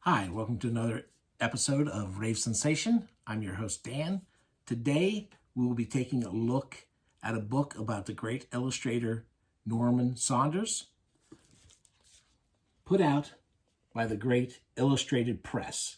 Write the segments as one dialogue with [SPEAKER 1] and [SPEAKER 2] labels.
[SPEAKER 1] Hi, welcome to another episode of Rave Sensation. I'm your host, Dan. Today, we will be taking a look at a book about the great illustrator Norman Saunders, put out by the Great Illustrated Press.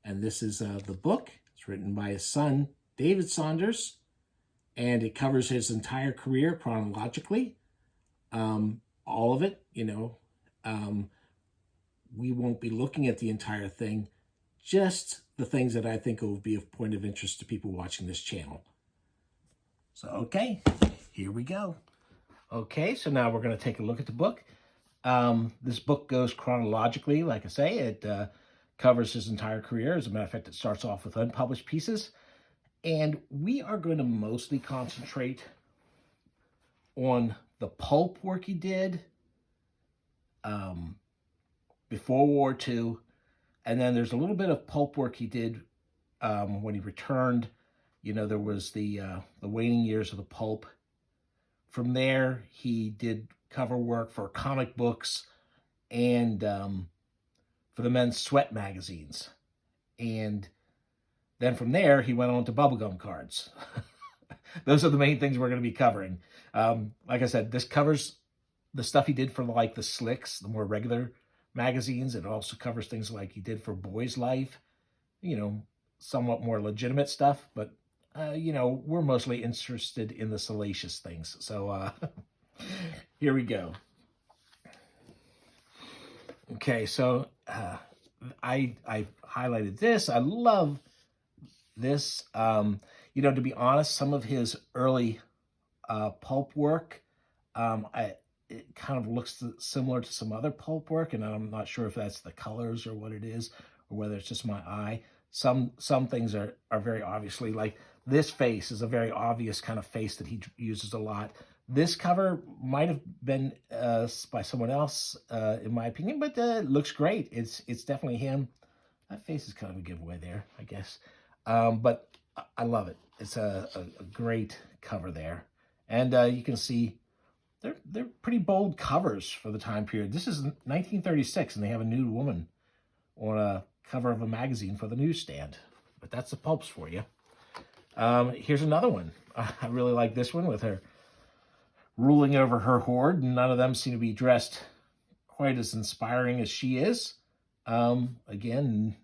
[SPEAKER 1] And this is the book. It's written by his son, David Saunders, and it covers his entire career chronologically. All of it, we won't be looking at the entire thing, just the things that I think will be of point of interest to people watching this channel. So, okay, here we go. Okay, so now we're going to take a look at the book. This book goes chronologically, like I say. It covers his entire career. As a matter of fact, it starts off with unpublished pieces. And we are going to mostly concentrate on the pulp work he did, before World War II, and then there's a little bit of pulp work he did when he returned. There was the waning years of the pulp. From there, he did cover work for comic books and for the men's sweat magazines. And then from there, he went on to bubblegum cards. Those are the main things we're going to be covering. Like I said, this covers the stuff he did for like the Slicks, the more regular magazines. It also covers things like he did for Boy's Life, somewhat more legitimate stuff, but we're mostly interested in the salacious things. So here we go. Okay, so I highlighted this. I love this. To be honest, some of his early pulp work, it kind of looks similar to some other pulp work, and I'm not sure if that's the colors or what it is, or whether it's just my eye. Some things are very obviously, like this face is a very obvious kind of face that he uses a lot. This cover might have been by someone else, in my opinion, but it looks great. It's definitely him. That face is kind of a giveaway there, I guess. But I love it. It's a great cover there. And you can see they're pretty bold covers for the time period. This is 1936, and they have a nude woman on a cover of a magazine for the newsstand. But that's the pulps for you. Here's another one. I really like this one with her ruling over her horde. None of them seem to be dressed quite as inspiring as she is. Again,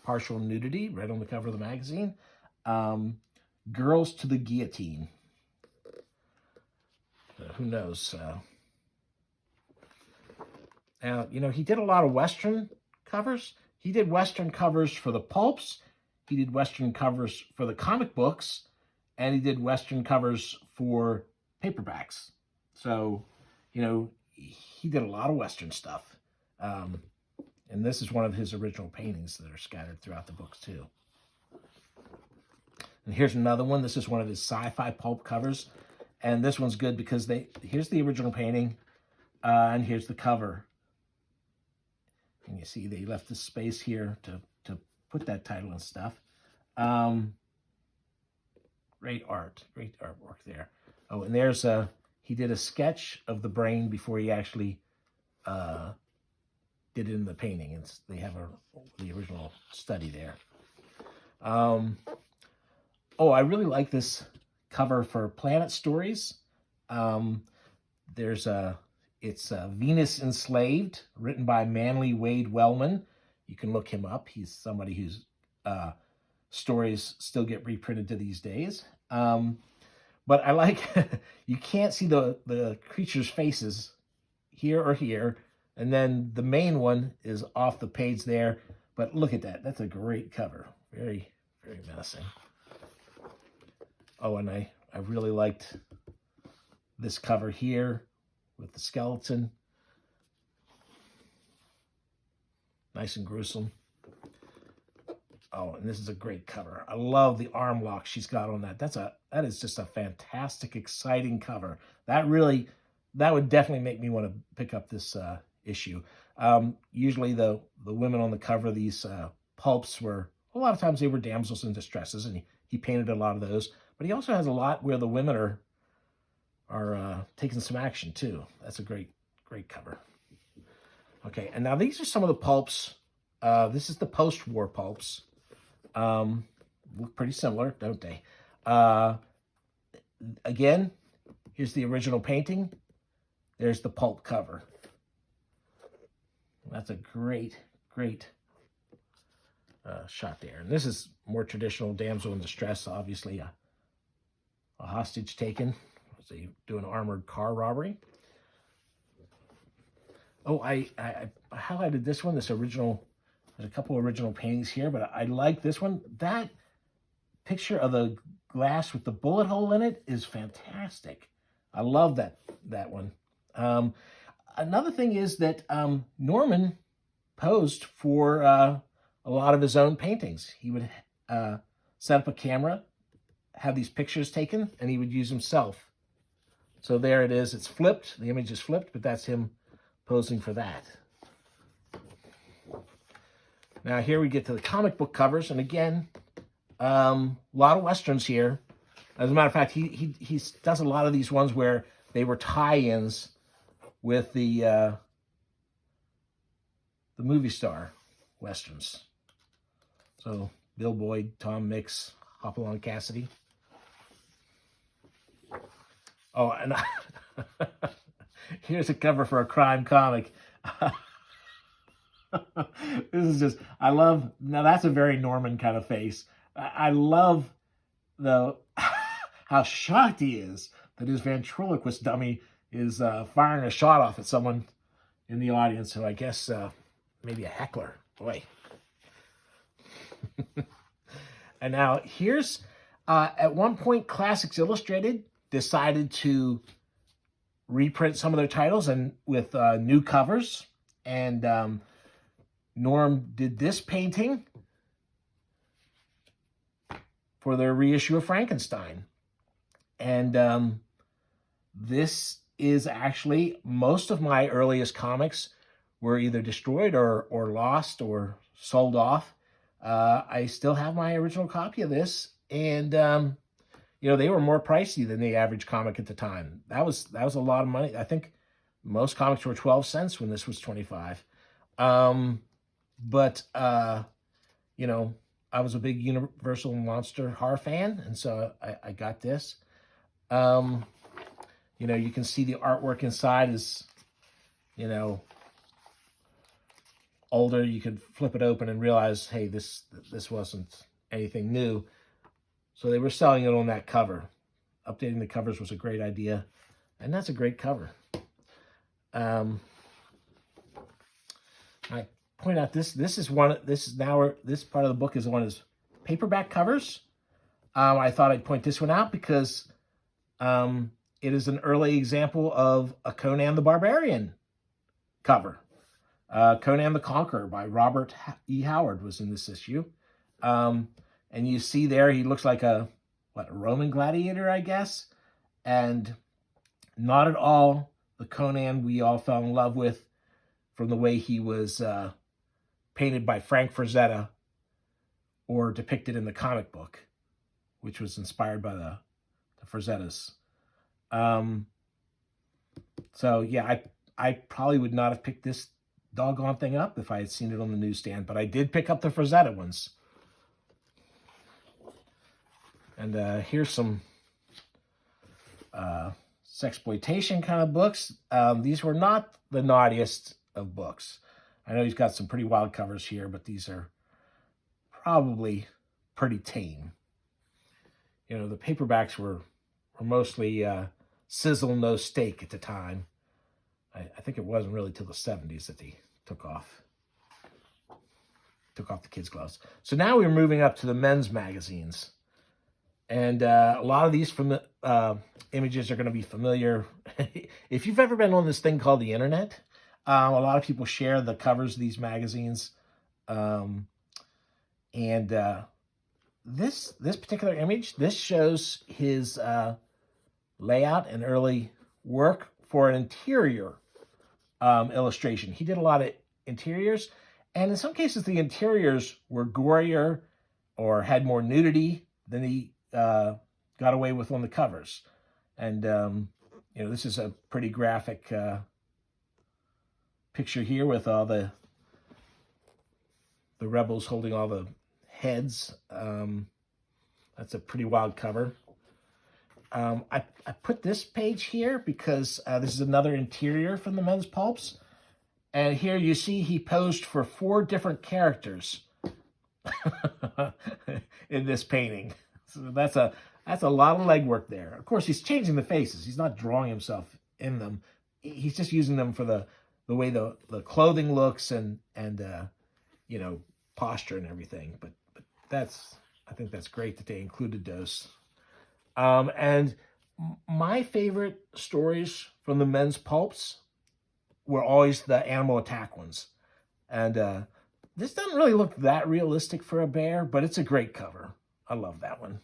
[SPEAKER 1] partial nudity right on the cover of the magazine. Girls to the guillotine. Who knows? He did a lot of Western covers. He did Western covers for the pulps. He did Western covers for the comic books. And he did Western covers for paperbacks. So, he did a lot of Western stuff. And this is one of his original paintings that are scattered throughout the books, too. And here's another one. This is one of his sci-fi pulp covers. And this one's good because here's the original painting, and here's the cover. And you see they left the space here to put that title and stuff. Great artwork there. Oh, and there's he did a sketch of the brain before he actually did it in the painting. They have the original study there. I really like this cover for Planet Stories. It's Venus Enslaved, written by Manly Wade Wellman. You can look him up. He's somebody whose stories still get reprinted to these days. But I like, you can't see the creatures' faces here or here. And then the main one is off the page there. But look at that. That's a great cover. Very, very menacing. Oh, and I really liked this cover here with the skeleton. Nice and gruesome. Oh, and this is a great cover. I love the arm lock she's got on that. That is just a fantastic, exciting cover. That would definitely make me want to pick up this issue. Usually the women on the cover of these pulps were, a lot of times they were damsels in distresses, and he painted a lot of those. But he also has a lot where the women are taking some action too. That's a great cover. Okay, and now these are some of the pulps This is the post-war pulps. Look pretty similar, don't they? Again, here's the original painting. There's the pulp cover. That's a great shot there. And this is more traditional damsel in distress, obviously a hostage taken. So you do an armored car robbery. Oh, I highlighted this one, this original. There's a couple original paintings here, but I like this one. That picture of the glass with the bullet hole in it is fantastic. I love that one. Another thing is that Norman posed for a lot of his own paintings. He would set up a camera, have these pictures taken, and he would use himself. So there it is. It's flipped. The image is flipped, but that's him posing for that. Now here we get to the comic book covers, and again, a lot of Westerns here. As a matter of fact, he does a lot of these ones where they were tie-ins with the movie star Westerns. So Bill Boyd, Tom Mix, Hopalong Cassidy. Oh, and here's a cover for a crime comic. This is just, I love, now that's a very Norman kind of face. I love how shocked he is that his ventriloquist dummy is firing a shot off at someone in the audience who I guess maybe a heckler. Boy. And now here's, at one point, Classics Illustrated decided to reprint some of their titles and with new covers. And Norm did this painting for their reissue of Frankenstein. And this is actually, most of my earliest comics were either destroyed or lost or sold off. I still have my original copy of this, and you know, they were more pricey than the average comic at the time. That was a lot of money. I think most comics were 12 cents when this was 25. But you know, I was a big Universal Monster horror fan, and so I got this. You know, you can see the artwork inside is, you know, older. You could flip it open and realize, hey, this wasn't anything new. So they were selling it on that cover. Updating the covers was a great idea, and that's a great cover. I point out this part of the book is one of his paperback covers. I thought I'd point this one out because it is an early example of a Conan the Barbarian cover. Conan the Conqueror by Robert E. Howard was in this issue. And you see there, he looks like a Roman gladiator, I guess. And not at all the Conan we all fell in love with from the way he was painted by Frank Frazetta or depicted in the comic book, which was inspired by the Frazettas. So yeah, I probably would not have picked this doggone thing up if I had seen it on the newsstand, but I did pick up the Frazetta ones. And here's some sexploitation kind of books. These were not the naughtiest of books. I know he's got some pretty wild covers here, but these are probably pretty tame. You know, the paperbacks were mostly sizzle, no steak at the time. I think it wasn't really till the 70s that they took off the kids' clothes. So now we're moving up to the men's magazines. And a lot of these images are going to be familiar. If you've ever been on this thing called the internet, a lot of people share the covers of these magazines. This particular image, this shows his layout and early work for an interior illustration. He did a lot of interiors, and in some cases the interiors were gorier or had more nudity than he got away with on the covers. And you know, this is a pretty graphic picture here with all the the rebels holding all the heads. That's a pretty wild cover. I put this page here because this is another interior from the men's pulps. And here you see he posed for 4 different characters in this painting. So that's a lot of legwork there. Of course, he's changing the faces. He's not drawing himself in them. He's just using them for the way the clothing looks and you know, posture and everything. But I think that's great that they included those. And my favorite stories from the men's pulps were always the animal attack ones. And this doesn't really look that realistic for a bear, but it's a great cover. I love that one.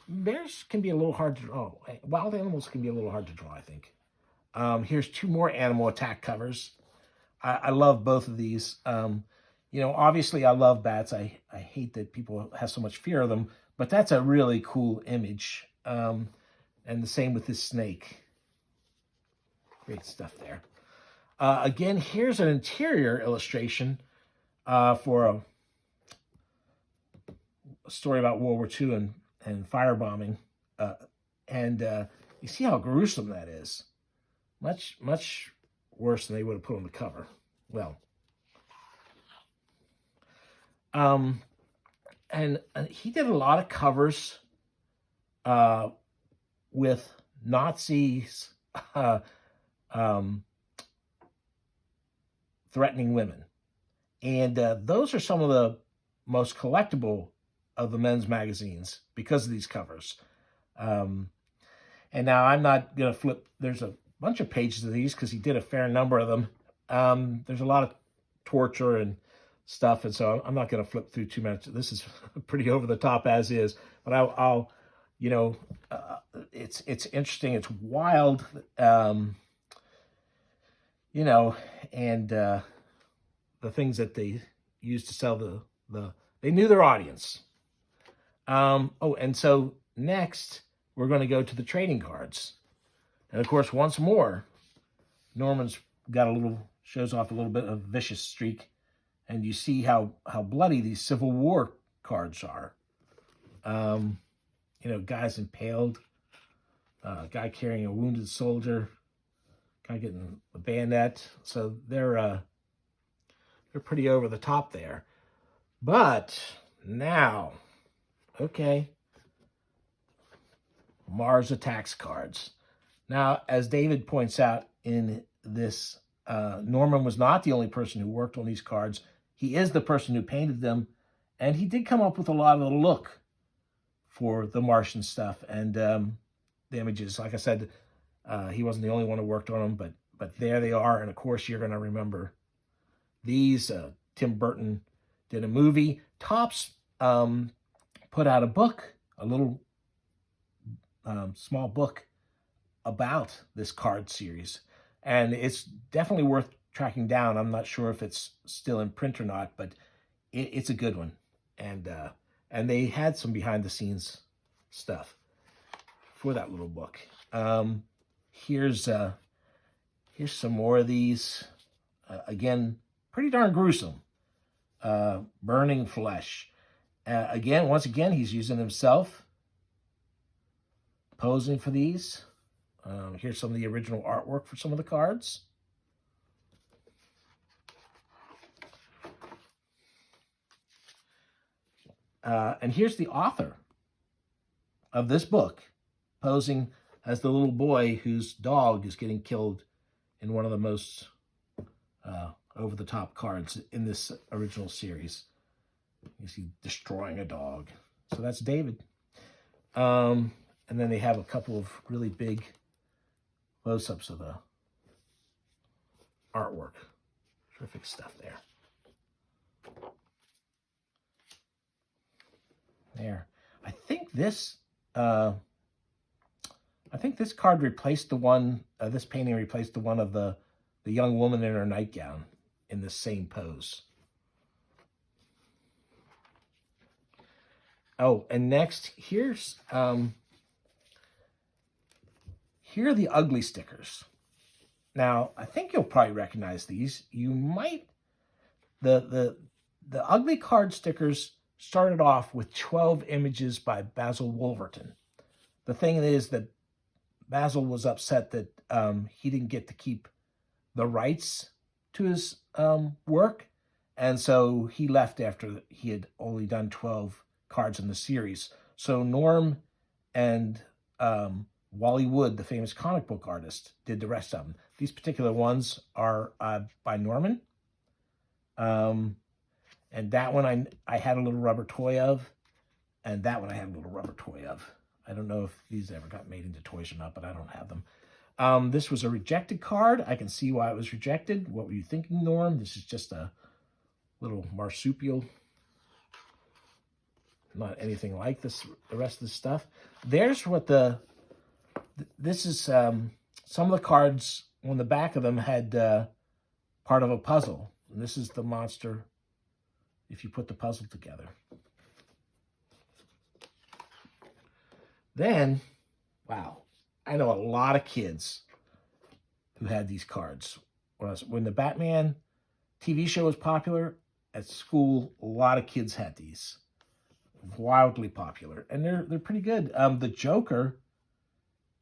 [SPEAKER 1] Bears can be a little hard to draw. Wild animals can be a little hard to draw, I think. Here's 2 more animal attack covers. I love both of these. You know, obviously I love bats. I hate that people have so much fear of them, but that's a really cool image. And the same with this snake. Great stuff there. Again, here's an interior illustration for a story about World War II and firebombing. And you see how gruesome that is. Much, much worse than they would have put on the cover. Well, and he did a lot of covers with Nazis threatening women. And those are some of the most collectible of the men's magazines because of these covers. And now I'm not going to flip. There's a bunch of pages of these because he did a fair number of them. There's a lot of torture and stuff, and so I'm not going to flip through too much. This is pretty over the top as is, but I'll you know, it's interesting. It's wild, you know, and the things that they used to sell they knew their audience. Oh, and so next we're going to go to the trading cards, and of course once more, Norman's got shows off a little bit of vicious streak, and you see how bloody these Civil War cards are. You know, guys impaled, guy carrying a wounded soldier, guy getting a bayonet. So they're pretty over the top there. But now, okay, Mars Attacks cards. Now, as David points out in this, Norman was not the only person who worked on these cards. He is the person who painted them, and he did come up with a lot of the look for the Martian stuff and the images. Like I said, he wasn't the only one who worked on them, but there they are. And of course, you're going to remember these. Tim Burton did a movie. Topps put out a book, a little small book about this card series, and it's definitely worth tracking down. I'm not sure if it's still in print or not, but it's a good one. And they had some behind the scenes stuff for that little book. Here's some more of these. Again, pretty darn gruesome. Burning flesh. Once again, he's using himself, posing for these. Here's some of the original artwork for some of the cards. And here's the author of this book posing as the little boy whose dog is getting killed in one of the most over-the-top cards in this original series. You see destroying a dog. So that's David. And then they have a couple of really big close-ups of the artwork. Terrific stuff there. There. I think this card replaced the one, this painting replaced the one of the young woman in her nightgown in the same pose. Oh, and next, here are the ugly stickers. Now, I think you'll probably recognize these. the ugly card stickers started off with 12 images by Basil Wolverton. The thing is that Basil was upset that he didn't get to keep the rights to his work, and so he left after he had only done 12 cards in the series. So Norm and Wally Wood, the famous comic book artist, did the rest of them. These particular ones are by Norman. And that one I had a little rubber toy of, and that one I had a little rubber toy of. I don't know if these ever got made into toys or not, but I don't have them. This was a rejected card. I can see why it was rejected. What were you thinking, Norm? This is just a little marsupial. Not anything like this, the rest of the stuff. There's what this is some of the cards on the back of them had part of a puzzle. And this is the monster if you put the puzzle together. Then, wow, I know a lot of kids who had these cards. When the Batman TV show was popular, at school, a lot of kids had these. Wildly popular. And they're pretty good. The Joker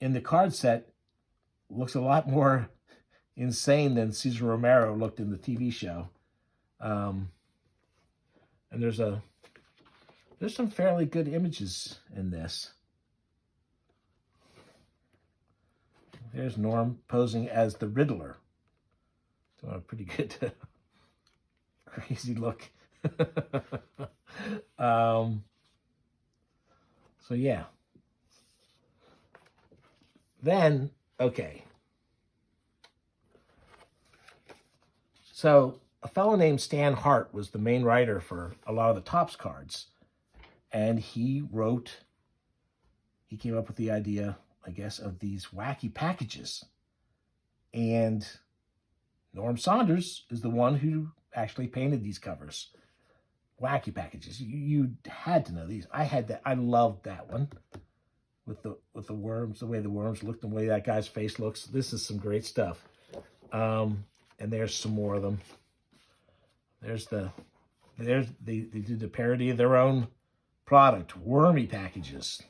[SPEAKER 1] in the card set looks a lot more insane than Cesar Romero looked in the TV show. And there's some fairly good images in this. There's Norm posing as the Riddler. So a pretty good crazy look. So yeah. Then, okay. So a fellow named Stan Hart was the main writer for a lot of the Topps cards. And he came up with the idea, I guess, of these wacky packages. And Norm Saunders is the one who actually painted these covers. Wacky packages. You had to know these. I had that. I loved that one with the worms, the way the worms looked, the way that guy's face looks. This is some great stuff. And there's some more of them. They do the parody of their own product, wormy packages.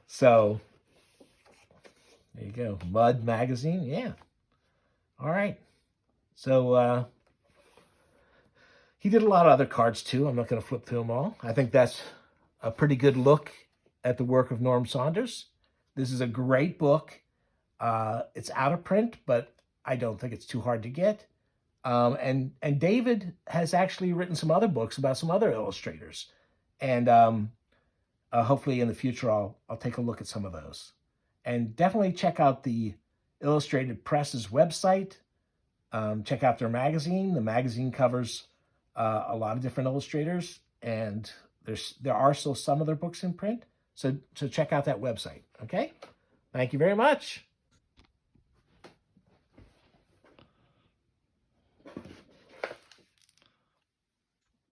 [SPEAKER 1] So there you go. Mud magazine, yeah. All right. So he did a lot of other cards too. I'm not going to flip through them all. I think that's a pretty good look at the work of Norm Saunders. This is a great book. It's out of print, but I don't think it's too hard to get. And David has actually written some other books about some other illustrators. And hopefully in the future, I'll take a look at some of those. And definitely check out the Illustrated Press's website. Check out their magazine. The magazine covers a lot of different illustrators, and there are still some of their books in print. So check out that website. Okay? Thank you very much.